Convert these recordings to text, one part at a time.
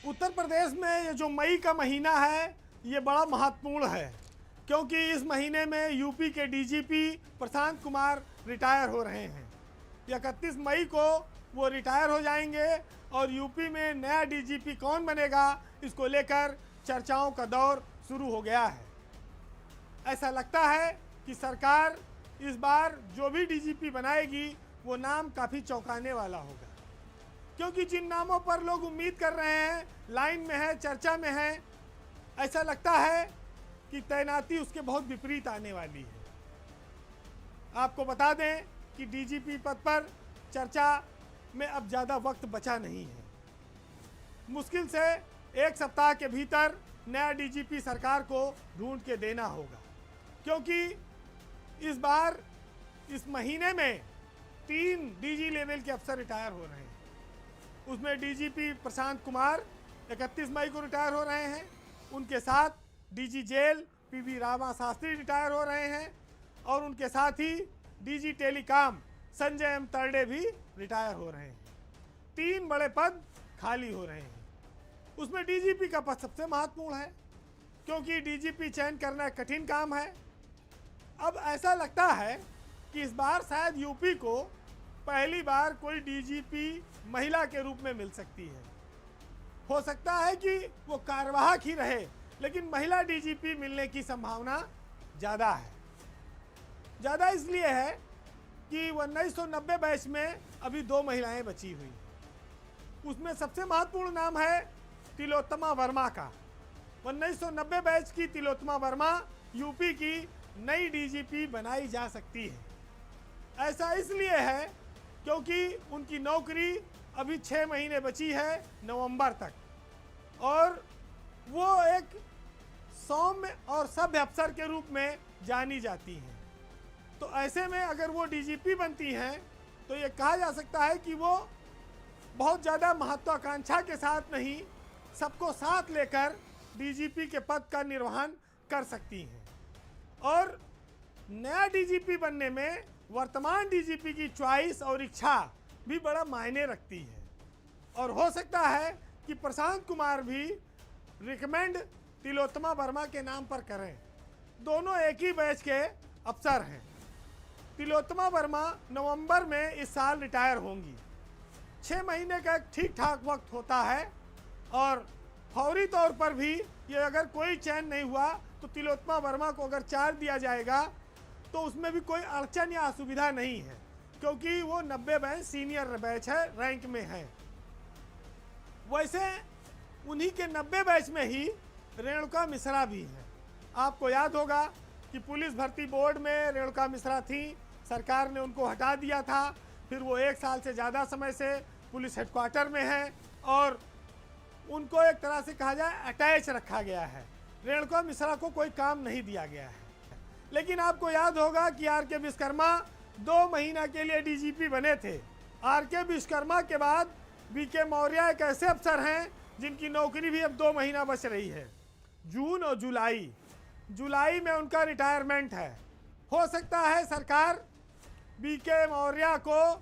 उत्तर प्रदेश में ये जो मई का महीना है ये बड़ा महत्वपूर्ण है, क्योंकि इस महीने में यूपी के डीजीपी प्रशांत कुमार रिटायर हो रहे हैं। 31 मई को वो रिटायर हो जाएंगे और यूपी में नया डीजीपी कौन बनेगा इसको लेकर चर्चाओं का दौर शुरू हो गया है। ऐसा लगता है कि सरकार इस बार जो भी डीजीपी बनाएगी वो नाम काफ़ी चौंकाने वाला होगा, क्योंकि जिन नामों पर लोग उम्मीद कर रहे हैं, लाइन में है, चर्चा में है, ऐसा लगता है कि तैनाती उसके बहुत विपरीत आने वाली है। आपको बता दें कि डीजीपी पद पर चर्चा में अब ज़्यादा वक्त बचा नहीं है। मुश्किल से 1 सप्ताह के भीतर नया डीजीपी सरकार को ढूंढ के देना होगा, क्योंकि इस बार इस महीने में 3 डीजी लेवल के अफसर रिटायर हो रहे हैं। उसमें डीजीपी प्रशांत कुमार 31 मई को रिटायर हो रहे हैं। उनके साथ DG jail PV Rama Shastri retire हो रहे हैं और उनके साथ ही DG telecom Sanjay M Tarade भी रिटायर हो रहे हैं। 3 बड़े पद खाली हो रहे हैं। उसमें डीजीपी का पद सबसे महत्वपूर्ण है, क्योंकि डीजीपी चयन करना कठिन काम है। अब ऐसा लगता है कि इस बार शायद यूपी को पहली बार कोई डीजीपी महिला के रूप में मिल सकती है। हो सकता है कि वो कार्यवाहक ही रहे, लेकिन महिला डीजीपी मिलने की संभावना ज़्यादा है। ज़्यादा इसलिए है कि 1990 बैच में अभी 2 महिलाएं बची हुई। उसमें सबसे महत्वपूर्ण नाम है तिलोत्तमा वर्मा का। 1990 बैच की तिलोत्तमा वर्मा यूपी की नई डीजीपी बनाई जा सकती है। ऐसा इसलिए है क्योंकि उनकी नौकरी अभी 6 महीने बची है नवंबर तक, और वो एक सौम्य और सभ्य अफसर के रूप में जानी जाती हैं। तो ऐसे में अगर वो डीजीपी बनती हैं तो ये कहा जा सकता है कि वो बहुत ज़्यादा महत्वाकांक्षा के साथ नहीं, सबको साथ लेकर डीजीपी के पद का निर्वहन कर सकती हैं। और नया डीजीपी बनने में वर्तमान डीजीपी की चॉइस और इच्छा भी बड़ा मायने रखती है, और हो सकता है कि प्रशांत कुमार भी रिकमेंड तिलोत्तमा वर्मा के नाम पर करें। दोनों एक ही बैच के अफसर हैं। तिलोत्तमा वर्मा नवंबर में इस साल रिटायर होंगी। 6 महीने का एक ठीक ठाक वक्त होता है, और फौरी तौर पर भी ये अगर कोई चयन नहीं हुआ तो तिलोत्तमा वर्मा को अगर चार्ज दिया जाएगा तो उसमें भी कोई अड़चन या असुविधा नहीं है, क्योंकि वो 90 बैच सीनियर बैच है, रैंक में है। वैसे उन्हीं के 90 बैच में ही रेणुका मिश्रा भी हैं। आपको याद होगा कि पुलिस भर्ती बोर्ड में रेणुका मिश्रा थी, सरकार ने उनको हटा दिया था। फिर वो 1 साल से ज़्यादा समय से पुलिस हेडक्वार्टर में है और उनको एक तरह से कहा जाए अटैच रखा गया है। रेणुका मिश्रा को कोई काम नहीं दिया गया है। लेकिन आपको याद होगा कि आर.के. विश्वकर्मा 2 महीना के लिए डीजीपी बने थे। आर.के. विश्वकर्मा के बाद वी.के. मौर्य एक ऐसे अफसर हैं जिनकी नौकरी भी अब 2 महीना बच रही है। जून और जुलाई में उनका रिटायरमेंट है। हो सकता है सरकार वी.के. मौर्य को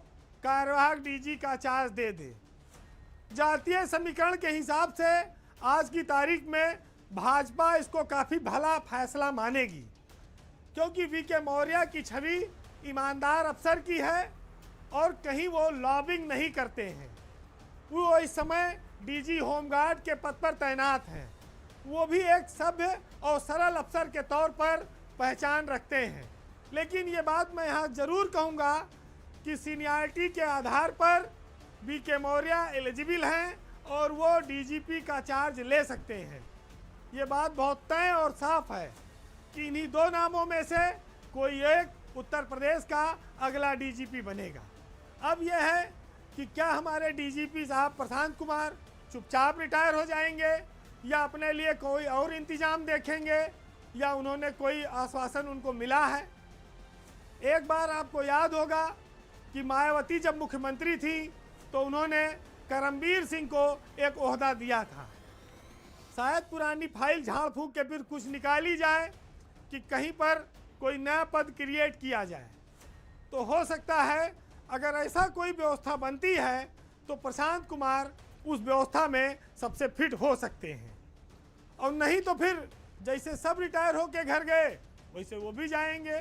कार्यवाहक डीजी का चार्ज दे दे। जातीय समीकरण के हिसाब से आज की तारीख में भाजपा इसको काफ़ी भला फैसला मानेगी, क्योंकि वी.के. मौर्य की छवि ईमानदार अफसर की है और कहीं वो लॉबिंग नहीं करते हैं। वो इस समय डीजी होमगार्ड के पद पर तैनात हैं। वो भी एक सभ्य और सरल अफसर के तौर पर पहचान रखते हैं। लेकिन ये बात मैं यहाँ ज़रूर कहूँगा कि सीनियरिटी के आधार पर वी.के. मौर्य एलिजिबल हैं और वो डीजीपी का चार्ज ले सकते हैं। ये बात बहुत तय और साफ है कि इन्हीं 2 नामों में से कोई एक उत्तर प्रदेश का अगला डीजीपी बनेगा। अब यह है कि क्या हमारे डीजीपी साहब प्रशांत कुमार चुपचाप रिटायर हो जाएंगे या अपने लिए कोई और इंतजाम देखेंगे, या उन्होंने कोई आश्वासन उनको मिला है। एक बार आपको याद होगा कि मायावती जब मुख्यमंत्री थी तो उन्होंने करमबीर सिंह को एक ओहदा दिया था। शायद पुरानी फाइल झाड़ फूंक के फिर कुछ निकाली जाए कि कहीं पर कोई नया पद क्रिएट किया जाए। तो हो सकता है अगर ऐसा कोई व्यवस्था बनती है तो प्रशांत कुमार उस व्यवस्था में सबसे फिट हो सकते हैं। और नहीं तो फिर जैसे सब रिटायर होके घर गए वैसे वो भी जाएंगे।